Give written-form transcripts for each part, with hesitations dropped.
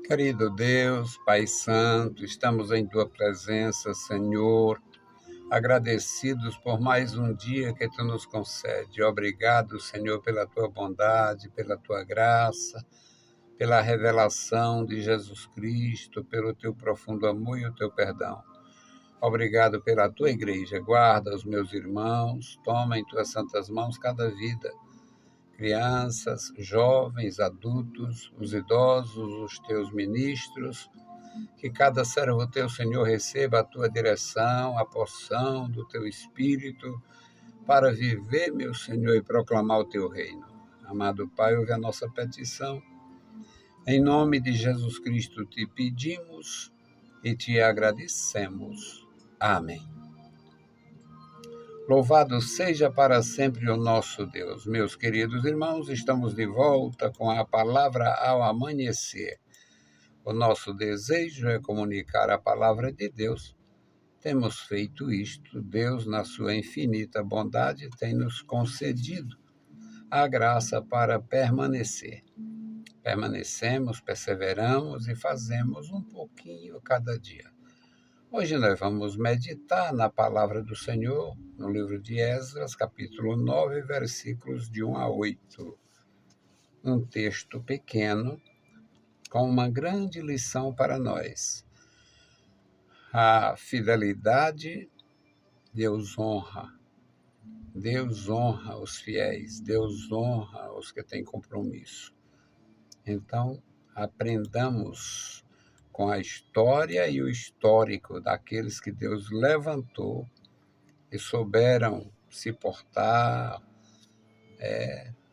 Querido Deus, Pai Santo, estamos em Tua presença, Senhor, agradecidos por mais um dia que Tu nos concede. Obrigado, Senhor, pela Tua bondade, pela Tua graça, pela revelação de Jesus Cristo, pelo Teu profundo amor e o Teu perdão. Obrigado pela Tua igreja. Guarda os meus irmãos, toma em Tuas santas mãos cada vida. Crianças, jovens, adultos, os idosos, os teus ministros, que cada servo teu, Senhor, receba a tua direção, a porção do teu Espírito, para viver, meu Senhor, e proclamar o teu reino. Amado Pai, ouve a nossa petição. Em nome de Jesus Cristo te pedimos e te agradecemos. Amém. Louvado seja para sempre o nosso Deus. Meus queridos irmãos, estamos de volta com a palavra ao amanhecer. O nosso desejo é comunicar a palavra de Deus. Temos feito isto. Deus, na sua infinita bondade, tem nos concedido a graça para permanecer. Permanecemos, perseveramos e fazemos um pouquinho cada dia. Hoje nós vamos meditar na palavra do Senhor, no livro de Esdras, capítulo 9, versículos de 1 a 8. Um texto pequeno, com uma grande lição para nós. A fidelidade, Deus honra. Deus honra os fiéis, Deus honra os que têm compromisso. Então, aprendamos com a história e o histórico daqueles que Deus levantou e souberam se portar,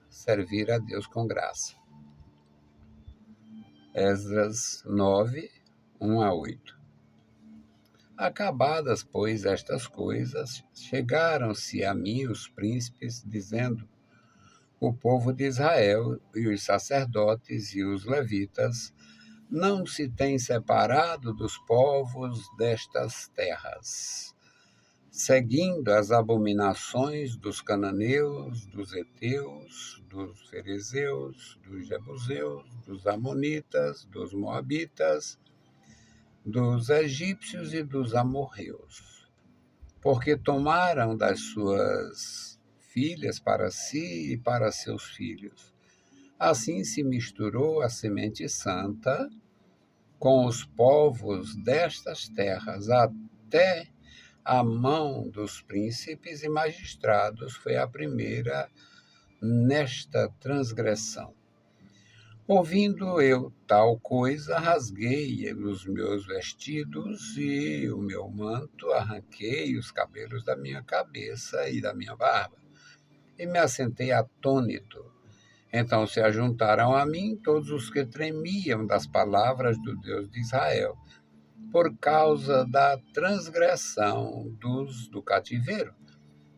servir a Deus com graça. Esdras 9, 1 a 8. Acabadas, pois, estas coisas, chegaram-se a mim os príncipes, dizendo: o povo de Israel e os sacerdotes e os levitas não se têm separado dos povos destas terras, seguindo as abominações dos cananeus, dos heteus, dos ferezeus, dos jebuseus, dos amonitas, dos moabitas, dos egípcios e dos amorreus, porque tomaram das suas filhas para si e para seus filhos. Assim se misturou a semente santa com os povos destas terras, até a mão dos príncipes e magistrados foi a primeira nesta transgressão. Ouvindo eu tal coisa, rasguei os meus vestidos e o meu manto, arranquei os cabelos da minha cabeça e da minha barba, e me assentei atônito. Então se ajuntaram a mim todos os que tremiam das palavras do Deus de Israel, por causa da transgressão do cativeiro.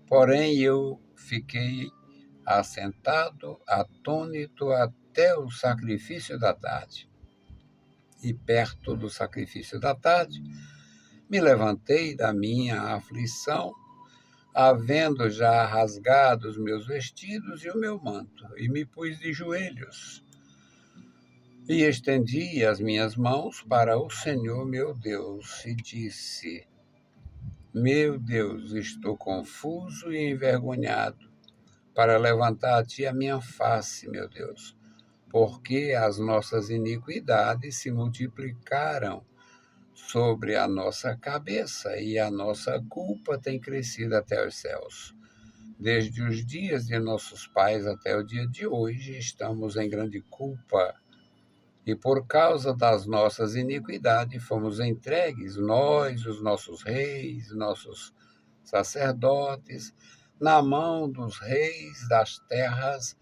Porém eu fiquei assentado, atônito, até o sacrifício da tarde. E perto do sacrifício da tarde, me levantei da minha aflição, havendo já rasgado os meus vestidos e o meu manto, e me pus de joelhos, e estendi as minhas mãos para o Senhor meu Deus, e disse: meu Deus, estou confuso e envergonhado, para levantar a ti a minha face, meu Deus, porque as nossas iniquidades se multiplicaram sobre a nossa cabeça e a nossa culpa tem crescido até os céus. Desde os dias de nossos pais até o dia de hoje, estamos em grande culpa. E por causa das nossas iniquidades, fomos entregues, nós, os nossos reis, nossos sacerdotes, na mão dos reis das terras,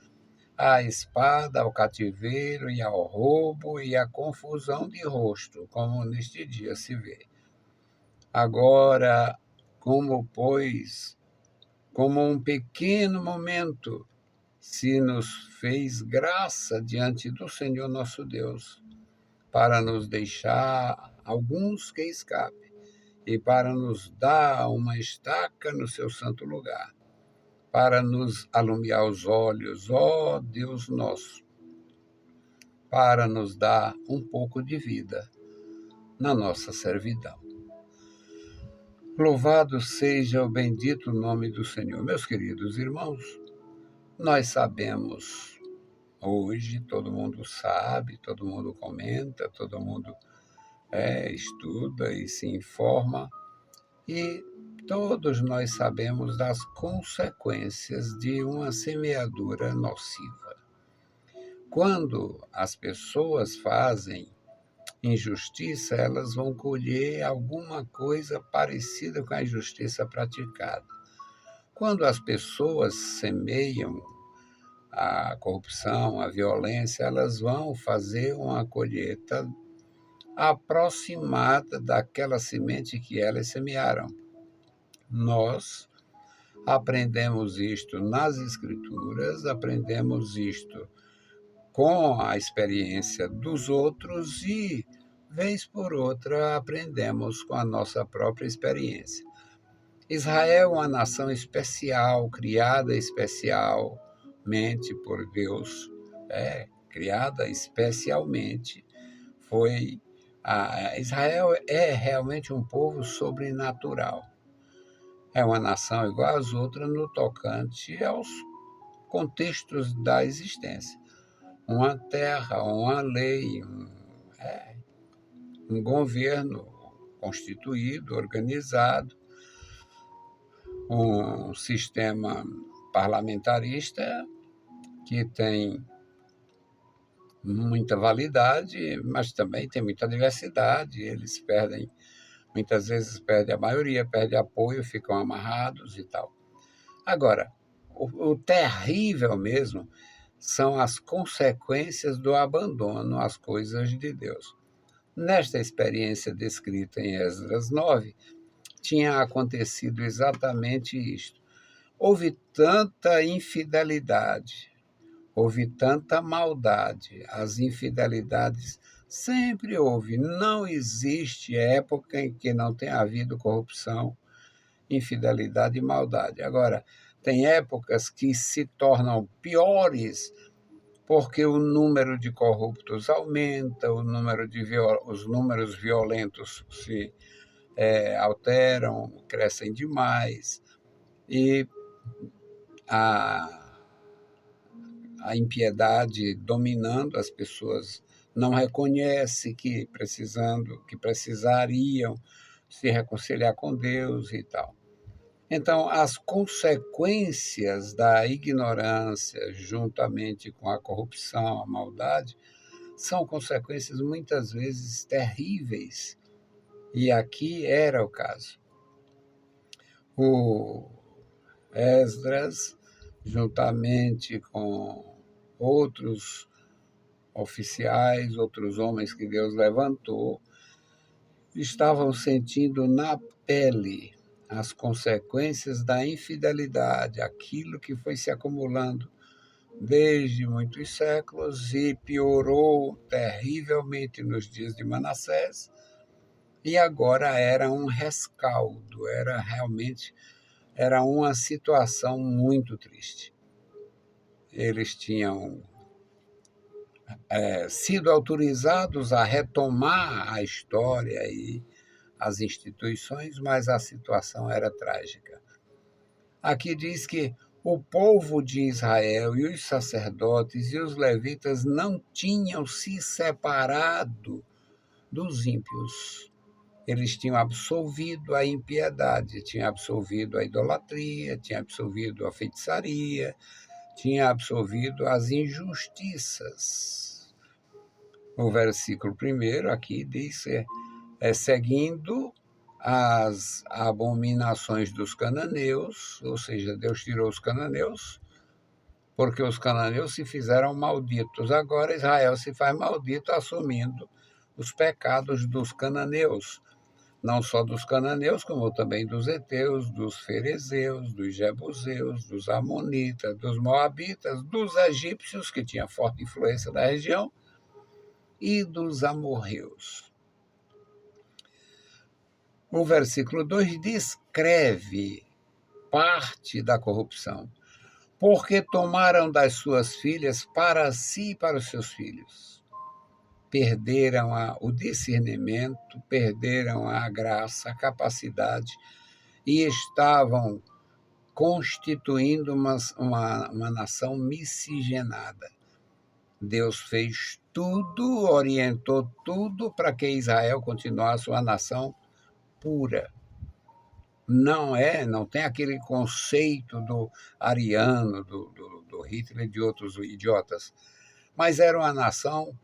à espada, ao cativeiro e ao roubo e à confusão de rosto, como neste dia se vê. Agora, como um pequeno momento, se nos fez graça diante do Senhor nosso Deus, para nos deixar alguns que escapem e para nos dar uma estaca no seu santo lugar, para nos alumiar os olhos, ó Deus nosso, para nos dar um pouco de vida na nossa servidão. Louvado seja o bendito nome do Senhor. Meus queridos irmãos, nós sabemos, hoje todo mundo sabe, todo mundo comenta, todo mundo estuda e se informa, e todos nós sabemos das consequências de uma semeadura nociva. Quando as pessoas fazem injustiça, elas vão colher alguma coisa parecida com a injustiça praticada. Quando as pessoas semeiam a corrupção, a violência, elas vão fazer uma colheita aproximada daquela semente que elas semearam. Nós aprendemos isto nas Escrituras, aprendemos isto com a experiência dos outros e, vez por outra, aprendemos com a nossa própria experiência. Israel é uma nação especial, criada especialmente por Deus, criada especialmente. Israel é realmente um povo sobrenatural. É uma nação igual às outras no tocante aos contextos da existência. Uma terra, uma lei, um governo constituído, organizado, um sistema parlamentarista que tem muita validade, mas também tem muita diversidade. Eles muitas vezes perdem a maioria, perdem apoio, ficam amarrados e tal. Agora, o terrível mesmo são as consequências do abandono às coisas de Deus. Nesta experiência descrita em Esdras 9, tinha acontecido exatamente isto. Houve tanta infidelidade, houve tanta maldade. As infidelidades sempre houve. Não existe época em que não tenha havido corrupção, infidelidade e maldade. Agora, tem épocas que se tornam piores porque o número de corruptos aumenta, os números violentos se alteram, crescem demais, e a, a impiedade dominando, as pessoas não reconhecem que precisariam se reconciliar com Deus e tal. Então, as consequências da ignorância, juntamente com a corrupção, a maldade, são consequências muitas vezes terríveis. E aqui era o caso. O Esdras, juntamente com outros oficiais, outros homens que Deus levantou, estavam sentindo na pele as consequências da infidelidade, aquilo que foi se acumulando desde muitos séculos e piorou terrivelmente nos dias de Manassés, e agora era um rescaldo, era uma situação muito triste. Eles tinham sido autorizados a retomar a história e as instituições, mas a situação era trágica. Aqui diz que o povo de Israel e os sacerdotes e os levitas não tinham se separado dos ímpios. Eles tinham absolvido a impiedade, tinham absolvido a idolatria, tinham absolvido a feitiçaria, tinham absolvido as injustiças. O versículo 1 aqui diz seguindo as abominações dos cananeus, ou seja, Deus tirou os cananeus, porque os cananeus se fizeram malditos. Agora Israel se faz maldito assumindo os pecados dos cananeus, não só dos cananeus, como também dos heteus, dos ferezeus, dos jebuseus, dos amonitas, dos moabitas, dos egípcios, que tinha forte influência da região, e dos amorreus. O versículo 2 descreve parte da corrupção, porque tomaram das suas filhas para si e para os seus filhos. perderam o discernimento, perderam a graça, a capacidade e estavam constituindo uma nação miscigenada. Deus fez tudo, orientou tudo para que Israel continuasse uma nação pura. Não tem aquele conceito do ariano, do Hitler e de outros idiotas, mas era uma nação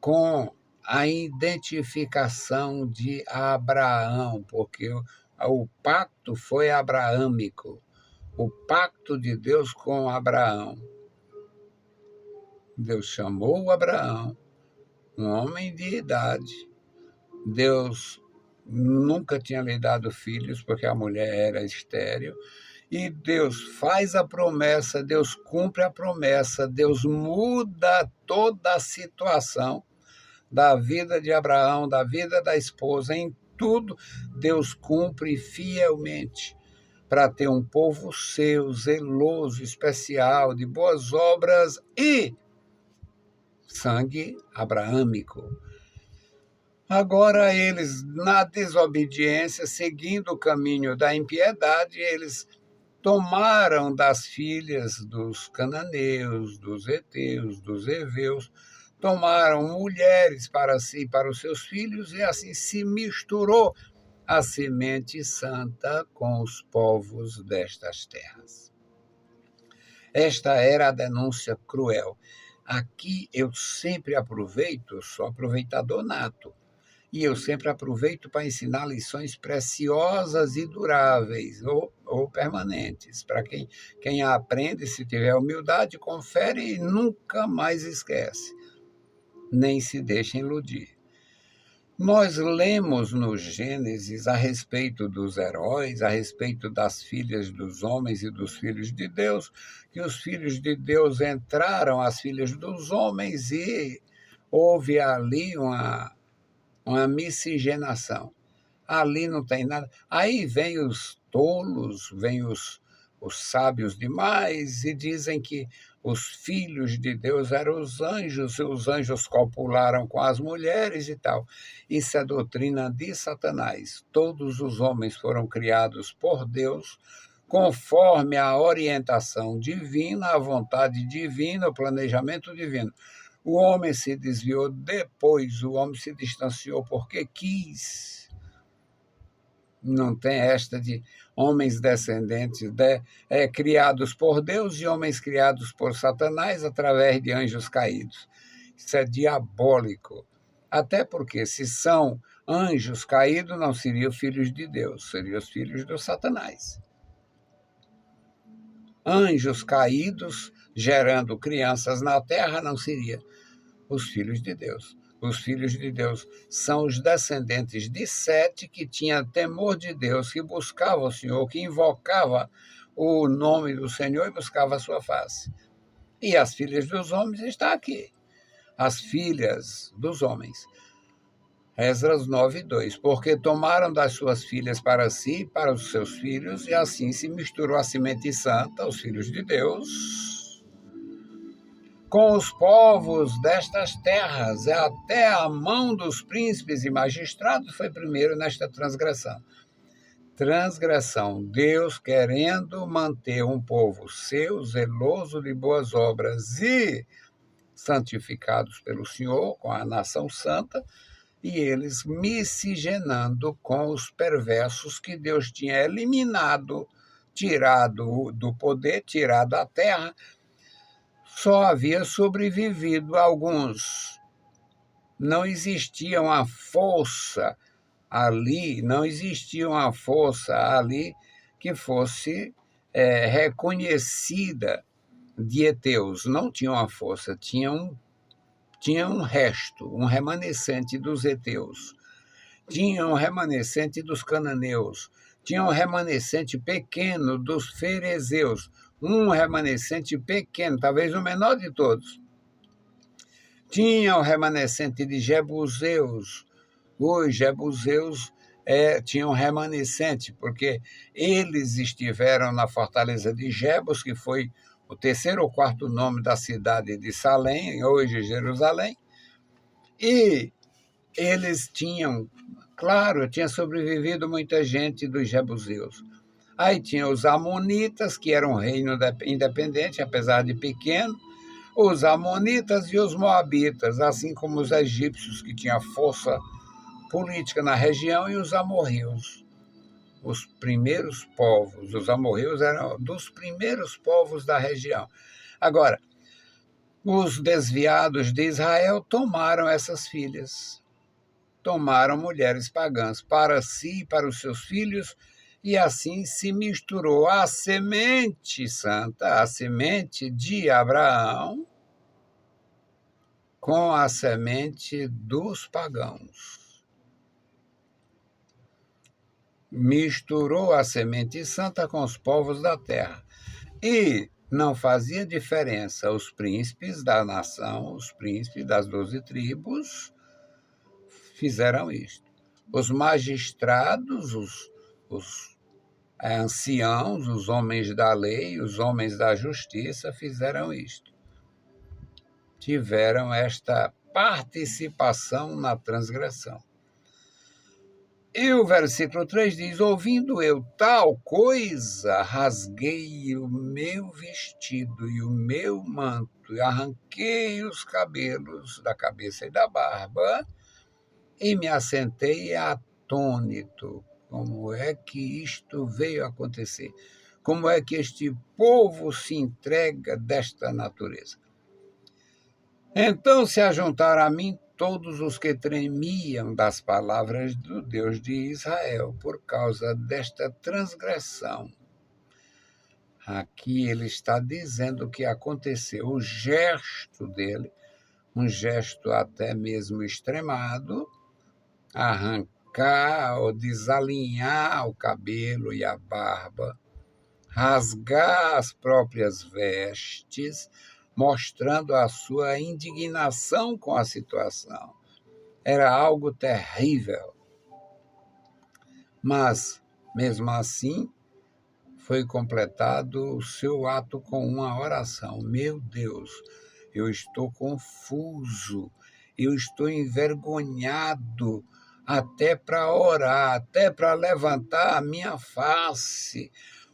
com a identificação de Abraão, porque o pacto foi abraâmico, o pacto de Deus com Abraão. Deus chamou Abraão, um homem de idade. Deus nunca tinha lhe dado filhos, porque a mulher era estéril. E Deus faz a promessa, Deus cumpre a promessa, Deus muda toda a situação da vida de Abraão, da vida da esposa, em tudo, Deus cumpre fielmente para ter um povo seu, zeloso, especial, de boas obras e sangue abraâmico. Agora eles, na desobediência, seguindo o caminho da impiedade, eles tomaram das filhas dos cananeus, dos heteus, dos heveus, tomaram mulheres para si e para os seus filhos, e assim se misturou a semente santa com os povos destas terras. Esta era a denúncia cruel. Aqui eu sempre aproveito, sou aproveitador nato, e eu sempre aproveito para ensinar lições preciosas e duráveis, ou permanentes, para quem aprende, se tiver humildade, confere e nunca mais esquece, nem se deixa iludir. Nós lemos no Gênesis a respeito dos heróis, a respeito das filhas dos homens e dos filhos de Deus, que os filhos de Deus entraram às filhas dos homens e houve ali uma miscigenação. Ali não tem nada. Aí vem os tolos, vem os sábios demais e dizem que os filhos de Deus eram os anjos copularam com as mulheres e tal. Isso é doutrina de Satanás. Todos os homens foram criados por Deus, conforme a orientação divina, a vontade divina, o planejamento divino. O homem se desviou depois, o homem se distanciou porque quis. Não tem esta de homens descendentes criados por Deus e homens criados por Satanás através de anjos caídos. Isso é diabólico. Até porque, se são anjos caídos, não seriam filhos de Deus, seriam os filhos do Satanás. Anjos caídos gerando crianças na terra não seria os filhos de Deus. Os filhos de Deus são os descendentes de Sete, que tinha temor de Deus, que buscava o Senhor, que invocava o nome do Senhor e buscava a sua face. E as filhas dos homens estão aqui. As filhas dos homens. Esdras 9:2. Porque tomaram das suas filhas para si, para os seus filhos, e assim se misturou a semente santa, os filhos de Deus, com os povos destas terras, até a mão dos príncipes e magistrados foi primeiro nesta transgressão. Transgressão, Deus querendo manter um povo seu, zeloso de boas obras e santificados pelo Senhor, com a nação santa, e eles miscigenando com os perversos que Deus tinha eliminado, tirado do poder, tirado da terra. Só havia sobrevivido alguns. Não existia uma força ali, que fosse reconhecida de heteus. Não tinha uma força, tinha um resto, um remanescente dos heteus. Tinha um remanescente dos cananeus. Tinha um remanescente pequeno dos ferezeus. Um remanescente pequeno, talvez o menor de todos. Tinha o remanescente de jebuseus. Os jebuseus tinham remanescente, porque eles estiveram na fortaleza de Jebus, que foi o terceiro ou quarto nome da cidade de Salém, hoje Jerusalém, E eles tinham, claro, tinha sobrevivido muita gente dos jebuseus. Aí tinha os amonitas, que eram um reino independente, apesar de pequeno, os amonitas e os moabitas, assim como os egípcios, que tinham força política na região, e os amorreus, os primeiros povos. Os amorreus eram dos primeiros povos da região. Agora, os desviados de Israel tomaram essas filhas, tomaram mulheres pagãs para si e para os seus filhos, e assim se misturou a semente santa, a semente de Abraão, com a semente dos pagãos. Misturou a semente santa com os povos da terra. E não fazia diferença os príncipes da nação, os príncipes das 12 tribos, fizeram isto. Os magistrados, os anciãos, os homens da lei, os homens da justiça fizeram isto. Tiveram esta participação na transgressão. E o versículo 3 diz: ouvindo eu tal coisa, rasguei o meu vestido e o meu manto, e arranquei os cabelos da cabeça e da barba, e me assentei atônito. Como é que isto veio a acontecer? Como é que este povo se entrega desta natureza? Então se ajuntaram a mim todos os que tremiam das palavras do Deus de Israel, por causa desta transgressão. Aqui ele está dizendo o que aconteceu, o gesto dele, um gesto até mesmo extremado, arrancar ou desalinhar o cabelo e a barba, rasgar as próprias vestes, mostrando a sua indignação com a situação. Era algo terrível. Mas, mesmo assim, foi completado o seu ato com uma oração. Meu Deus, eu estou confuso, eu estou envergonhado, até para orar, até para levantar a minha face,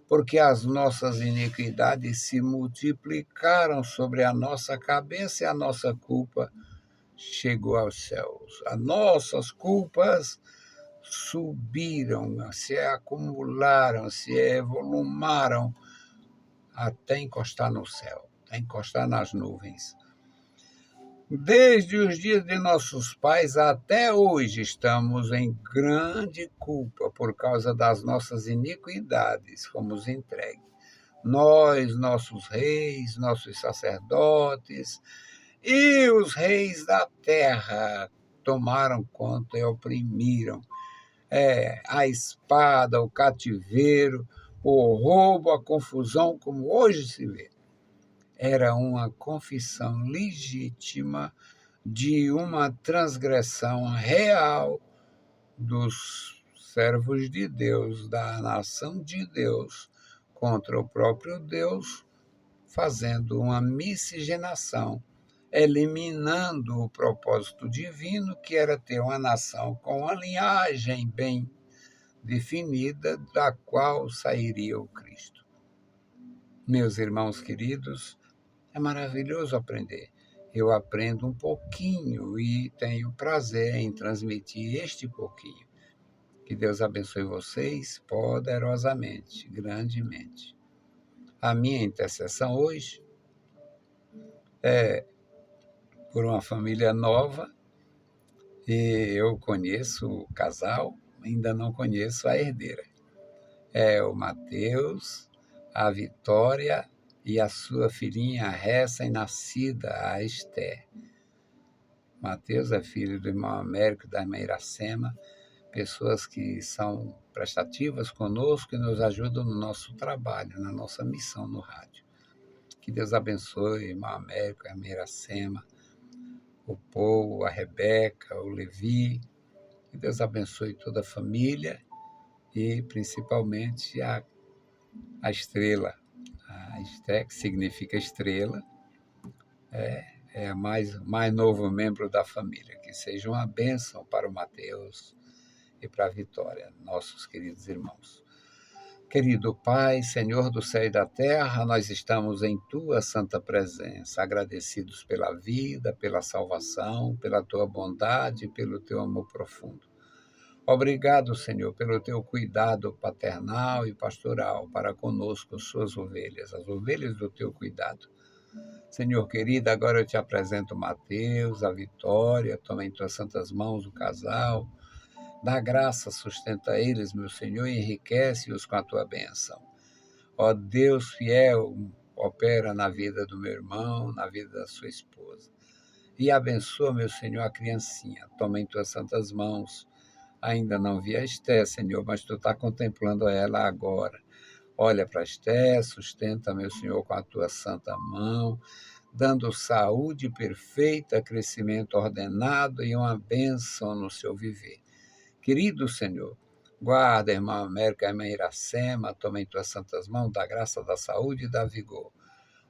porque as nossas iniquidades se multiplicaram sobre a nossa cabeça e a nossa culpa chegou aos céus. As nossas culpas subiram, se acumularam, se evolumaram até encostar no céu, até encostar nas nuvens. Desde os dias de nossos pais até hoje estamos em grande culpa por causa das nossas iniquidades, fomos entregues. Nós, nossos reis, nossos sacerdotes e os reis da terra tomaram conta e oprimiram. A espada, o cativeiro, o roubo, a confusão, como hoje se vê. Era uma confissão legítima de uma transgressão real dos servos de Deus, da nação de Deus, contra o próprio Deus, fazendo uma miscigenação, eliminando o propósito divino, que era ter uma nação com uma linhagem bem definida, da qual sairia o Cristo. Meus irmãos queridos, é maravilhoso aprender. Eu aprendo um pouquinho e tenho prazer em transmitir este pouquinho. Que Deus abençoe vocês poderosamente, grandemente. A minha intercessão hoje é por uma família nova, e eu conheço o casal, ainda não conheço a herdeira. É o Mateus, a Vitória e a sua filhinha recém-nascida, a Esther. Mateus é filho do irmão Américo da irmã Iracema, pessoas que são prestativas conosco e nos ajudam no nosso trabalho, na nossa missão no rádio. Que Deus abençoe o irmão Américo, a irmã Iracema, o Paul, a Rebeca, o Levi. Que Deus abençoe toda a família e principalmente a estrela. A Esther, que significa estrela, mais novo membro da família. Que seja uma bênção para o Mateus e para a Vitória, nossos queridos irmãos. Querido Pai, Senhor do céu e da terra, nós estamos em Tua santa presença, agradecidos pela vida, pela salvação, pela Tua bondade, pelo Teu amor profundo. Obrigado, Senhor, pelo Teu cuidado paternal e pastoral para conosco, Suas ovelhas, as ovelhas do Teu cuidado. Senhor querido, agora eu te apresento Mateus, a Vitória, toma em Tuas santas mãos o casal. Dá graça, sustenta eles, meu Senhor, e enriquece-os com a tua bênção. Ó Deus fiel, opera na vida do meu irmão, na vida da sua esposa. E abençoa, meu Senhor, a criancinha. Toma em tuas santas mãos. Ainda não vi a Esté, Senhor, mas tu está contemplando ela agora. Olha para a Esté, sustenta, meu Senhor, com a tua santa mão, dando saúde perfeita, crescimento ordenado e uma bênção no seu viver. Querido Senhor, guarda a irmã América e a irmã Iracema, toma em tuas santas mãos, da graça, da saúde e da vigor.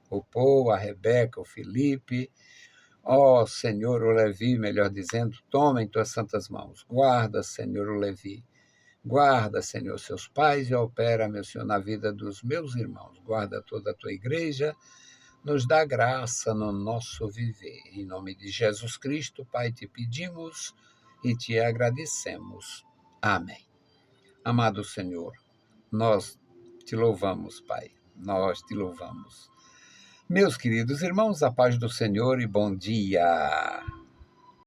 O Pô, a Rebeca, o Felipe, ó Senhor, o Levi, melhor dizendo, toma em tuas santas mãos. Guarda, Senhor, o Levi. Guarda, Senhor, seus pais e opera, meu Senhor, na vida dos meus irmãos. Guarda toda a tua igreja, nos dá graça no nosso viver. Em nome de Jesus Cristo, Pai, te pedimos e te agradecemos. Amém. Amado Senhor, nós te louvamos, Pai. Nós te louvamos. Meus queridos irmãos, a paz do Senhor e bom dia.